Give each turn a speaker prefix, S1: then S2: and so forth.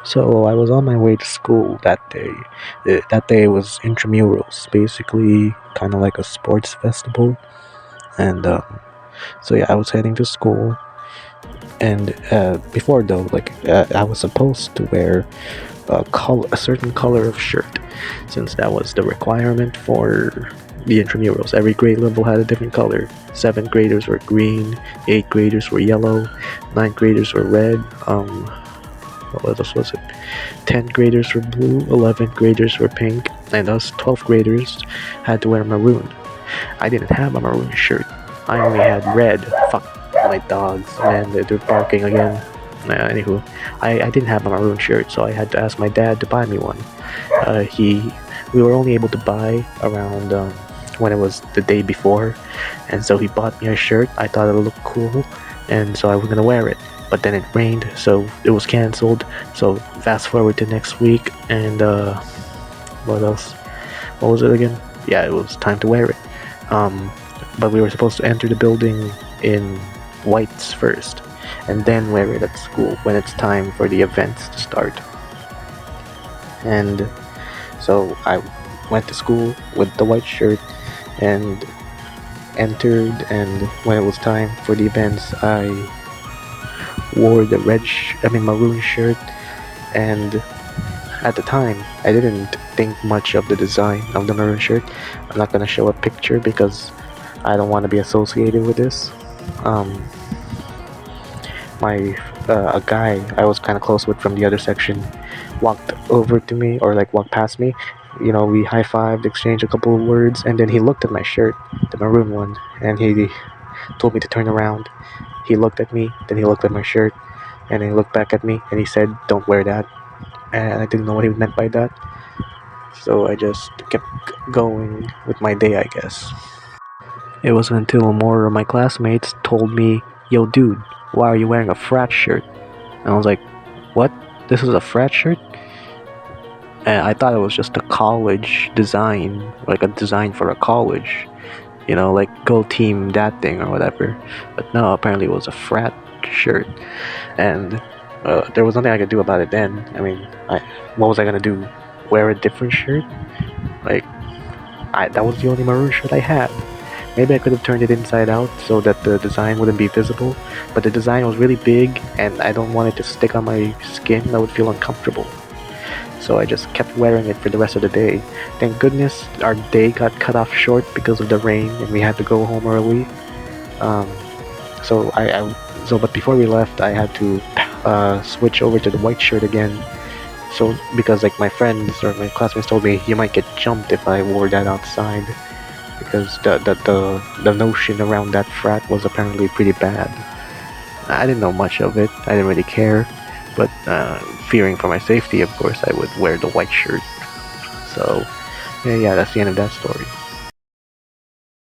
S1: So I was on my way to school that day. That day was intramurals, basically kind of like a sports festival. And so yeah, I was heading to school. And before though, I was supposed to wear a certain color of shirt, since that was the requirement for the intramurals. Every grade level had a different color. Seventh graders were green, eighth graders were yellow, ninth graders were red. What else was it? 10th graders were blue, 11th graders were pink, and us 12th graders had to wear maroon. I didn't have a maroon shirt. I only had red. Fuck my dogs, man, they're barking again. Anywho, I didn't have a maroon shirt, so I had to ask my dad to buy me one. We were only able to buy around when it was the day before, and so he bought me a shirt. I thought it looked cool, and so I was gonna wear it. But then it rained, so it was canceled. So fast forward to next week, and what else? What was it again? Yeah, it was time to wear it. But we were supposed to enter the building in whites first, and then wear it at school when it's time for the events to start. And so I went to school with the white shirt and entered, and when it was time for the events, I wore the maroon shirt. And at the time, I didn't think much of the design of the maroon shirt. I'm not gonna show a picture because I don't want to be associated with this. Um, my A guy I was kind of close with from the other section walked over to me, or like walked past me. You know, we high-fived, exchanged a couple of words, and then he looked at my shirt, the maroon one, and he told me to turn around. He looked at me, then he looked at my shirt, and he looked back at me, and he said, "Don't wear that." And I didn't know what he meant by that, so I just kept going with my day, I guess. It wasn't until more of my classmates told me, "Yo, dude, why are you wearing a frat shirt?" And I was like, "What? This is a frat shirt?" And I thought it was just a college design, like a design for a college, like go team that thing or whatever. But no, apparently it was a frat shirt, and there was nothing I could do about it then. I mean, what was I gonna do? Wear a different shirt? Like, that was the only maroon shirt I had. Maybe I could have turned it inside out so that the design wouldn't be visible, but the design was really big, and I don't want it to stick on my skin. I would feel uncomfortable. So I just kept wearing it for the rest of the day. Thank goodness our day got cut off short because of the rain, and we had to go home early. Um, but before we left, I had to switch over to the white shirt again. So because like my friends or my classmates told me, you might get jumped if I wore that outside, because the notion around that frat was apparently pretty bad. I didn't know much of it. I didn't really care, but fearing for my safety, of course, I would wear the white shirt. So yeah, that's the end of that story.